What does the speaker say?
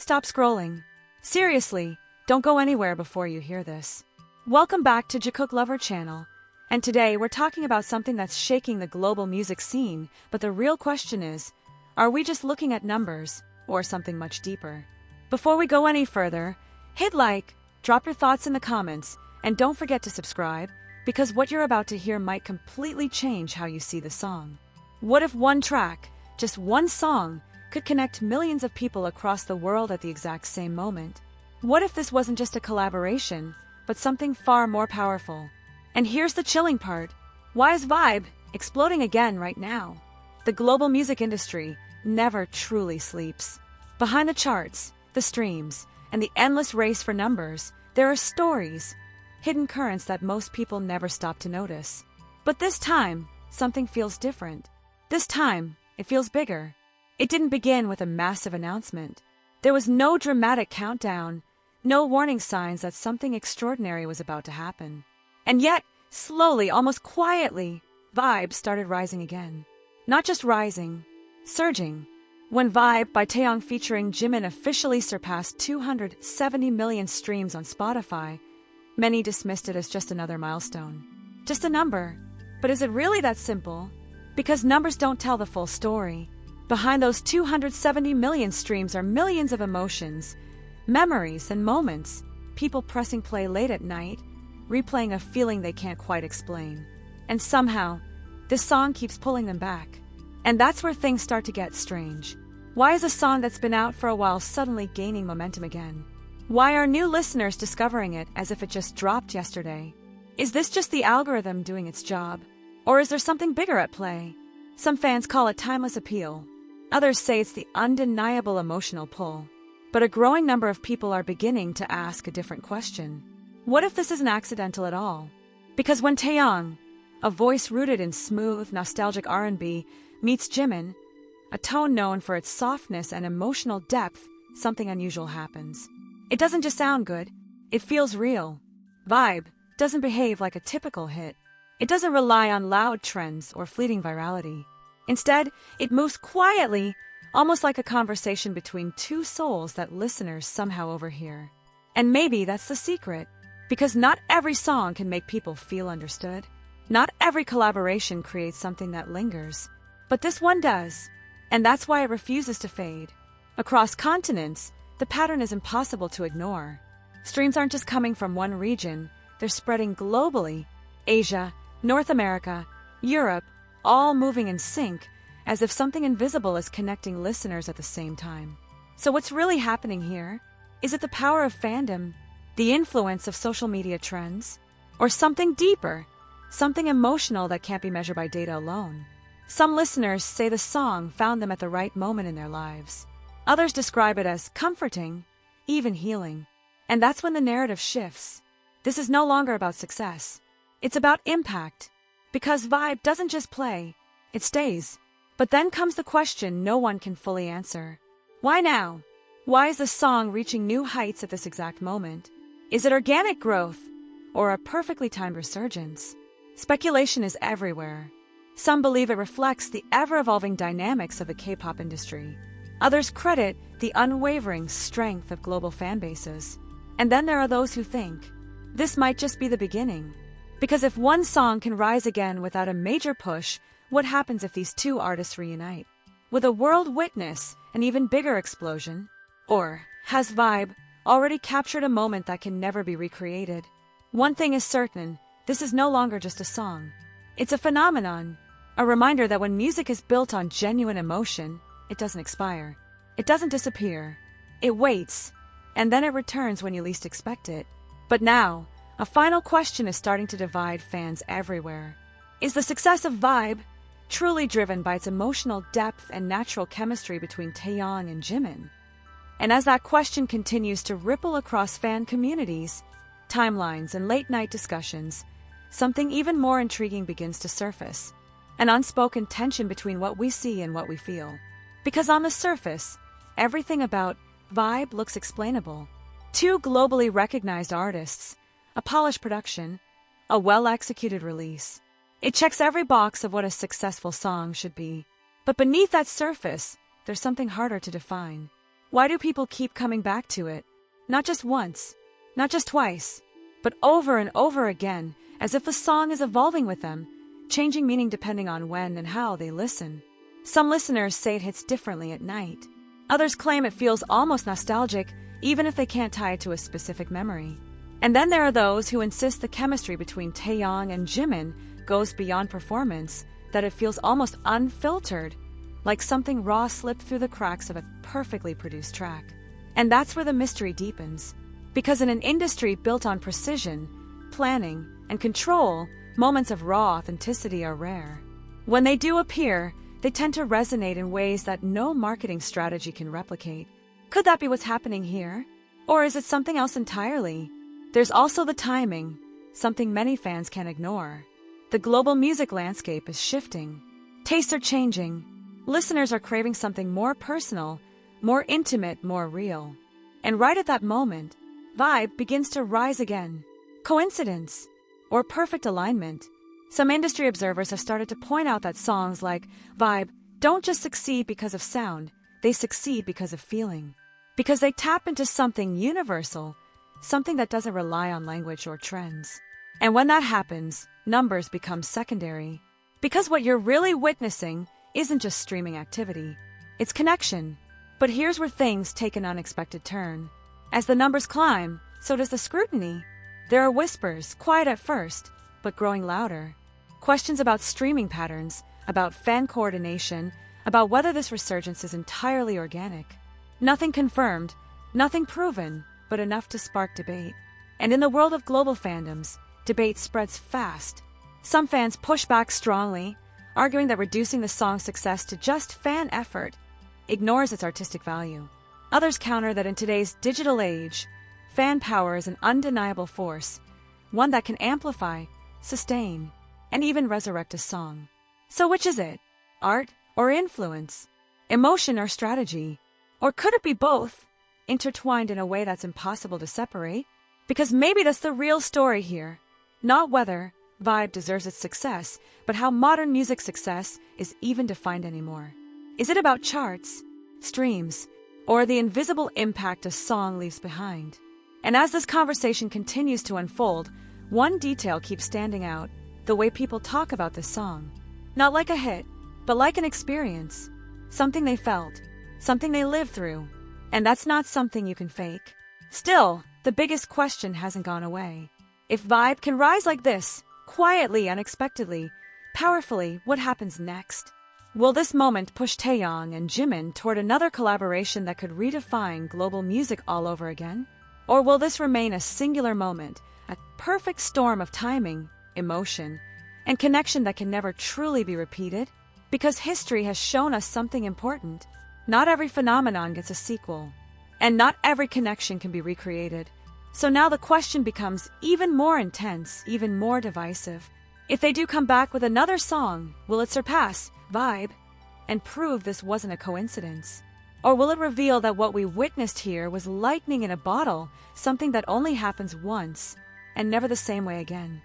Stop scrolling. Seriously, don't go anywhere before you hear this. Welcome back to JIKOOK Lover channel, and today we're talking about something that's shaking the global music scene, but the real question is, are we just looking at numbers, or something much deeper? Before we go any further, hit like, drop your thoughts in the comments, and don't forget to subscribe, because what you're about to hear might completely change how you see the song. What if one track, just one song, could connect millions of people across the world at the exact same moment? What if this wasn't just a collaboration, but something far more powerful? And here's the chilling part. Why is Vibe exploding again right now? The global music industry never truly sleeps. Behind the charts, the streams, and the endless race for numbers, there are stories, hidden currents that most people never stop to notice. But this time, something feels different. This time, it feels bigger. It didn't begin with a massive announcement. There was no dramatic countdown, no warning signs that something extraordinary was about to happen. And yet, slowly, almost quietly, Vibe started rising again. Not just rising, surging. When Vibe by Taeyang featuring Jimin officially surpassed 270 million streams on Spotify, many dismissed it as just another milestone. Just a number. But is it really that simple? Because numbers don't tell the full story. Behind those 270 million streams are millions of emotions, memories, and moments. People pressing play late at night, replaying a feeling they can't quite explain. And somehow, this song keeps pulling them back. And that's where things start to get strange. Why is a song that's been out for a while suddenly gaining momentum again? Why are new listeners discovering it as if it just dropped yesterday? Is this just the algorithm doing its job? Or is there something bigger at play? Some fans call it timeless appeal. Others say it's the undeniable emotional pull. But a growing number of people are beginning to ask a different question. What if this isn't accidental at all? Because when Taeyang, a voice rooted in smooth, nostalgic R&B, meets Jimin, a tone known for its softness and emotional depth, something unusual happens. It doesn't just sound good, it feels real. Vibe doesn't behave like a typical hit. It doesn't rely on loud trends or fleeting virality. Instead, it moves quietly, almost like a conversation between two souls that listeners somehow overhear. And maybe that's the secret, because not every song can make people feel understood. Not every collaboration creates something that lingers. But this one does, and that's why it refuses to fade. Across continents, the pattern is impossible to ignore. Streams aren't just coming from one region, they're spreading globally. Asia, North America, Europe, all moving in sync, as if something invisible is connecting listeners at the same time. So what's really happening here? Is it the power of fandom, the influence of social media trends, or something deeper, something emotional that can't be measured by data alone? Some listeners say the song found them at the right moment in their lives. Others describe it as comforting, even healing. And that's when the narrative shifts. This is no longer about success. It's about impact. Because Vibe doesn't just play, it stays. But then comes the question no one can fully answer. Why now? Why is the song reaching new heights at this exact moment? Is it organic growth, or a perfectly timed resurgence? Speculation is everywhere. Some believe it reflects the ever-evolving dynamics of the K-pop industry. Others credit the unwavering strength of global fan bases. And then there are those who think, this might just be the beginning. Because if one song can rise again without a major push, what happens if these two artists reunite? Will the world witness an even bigger explosion? Or has Vibe already captured a moment that can never be recreated? One thing is certain, this is no longer just a song. It's a phenomenon, a reminder that when music is built on genuine emotion, it doesn't expire. It doesn't disappear. It waits, and then it returns when you least expect it. But now, a final question is starting to divide fans everywhere. Is the success of Vibe truly driven by its emotional depth and natural chemistry between Taeyang and Jimin? And as that question continues to ripple across fan communities, timelines, and late-night discussions, something even more intriguing begins to surface. An unspoken tension between what we see and what we feel. Because on the surface, everything about Vibe looks explainable. Two globally recognized artists, a polished production, a well-executed release. It checks every box of what a successful song should be. But beneath that surface, there's something harder to define. Why do people keep coming back to it? Not just once, not just twice, but over and over again, as if the song is evolving with them, changing meaning depending on when and how they listen. Some listeners say it hits differently at night. Others claim it feels almost nostalgic, even if they can't tie it to a specific memory. And then there are those who insist the chemistry between Taeyang and Jimin goes beyond performance, that it feels almost unfiltered, like something raw slipped through the cracks of a perfectly produced track. And that's where the mystery deepens. Because in an industry built on precision, planning, and control, moments of raw authenticity are rare. When they do appear, they tend to resonate in ways that no marketing strategy can replicate. Could that be what's happening here? Or is it something else entirely? There's also the timing, something many fans can't ignore. The global music landscape is shifting. Tastes are changing. Listeners are craving something more personal, more intimate, more real. And right at that moment, vibe begins to rise again. Coincidence? Or perfect alignment? Some industry observers have started to point out that songs like Vibe don't just succeed because of sound, they succeed because of feeling. Because they tap into something universal, something that doesn't rely on language or trends. And when that happens, numbers become secondary. Because what you're really witnessing isn't just streaming activity, it's connection. But here's where things take an unexpected turn. As the numbers climb, so does the scrutiny. There are whispers, quiet at first, but growing louder. Questions about streaming patterns, about fan coordination, about whether this resurgence is entirely organic. Nothing confirmed, nothing proven, but enough to spark debate. And in the world of global fandoms, debate spreads fast. Some fans push back strongly, arguing that reducing the song's success to just fan effort ignores its artistic value. Others counter that in today's digital age, fan power is an undeniable force, one that can amplify, sustain, and even resurrect a song. So which is it? Art or influence? Emotion or strategy? Or could it be both, intertwined in a way that's impossible to separate? Because maybe that's the real story here. Not whether Vibe deserves its success, but how modern music success is even defined anymore. Is it about charts, streams, or the invisible impact a song leaves behind? And as this conversation continues to unfold, one detail keeps standing out: the way people talk about this song. Not like a hit, but like an experience. Something they felt, something they lived through. And that's not something you can fake. Still, the biggest question hasn't gone away. If Vibe can rise like this, quietly, unexpectedly, powerfully, what happens next? Will this moment push Taeyang and Jimin toward another collaboration that could redefine global music all over again? Or will this remain a singular moment, a perfect storm of timing, emotion, and connection that can never truly be repeated? Because history has shown us something important. Not every phenomenon gets a sequel, and not every connection can be recreated. So now the question becomes even more intense, even more divisive. If they do come back with another song, will it surpass Vibe and prove this wasn't a coincidence? Or will it reveal that what we witnessed here was lightning in a bottle, something that only happens once and never the same way again?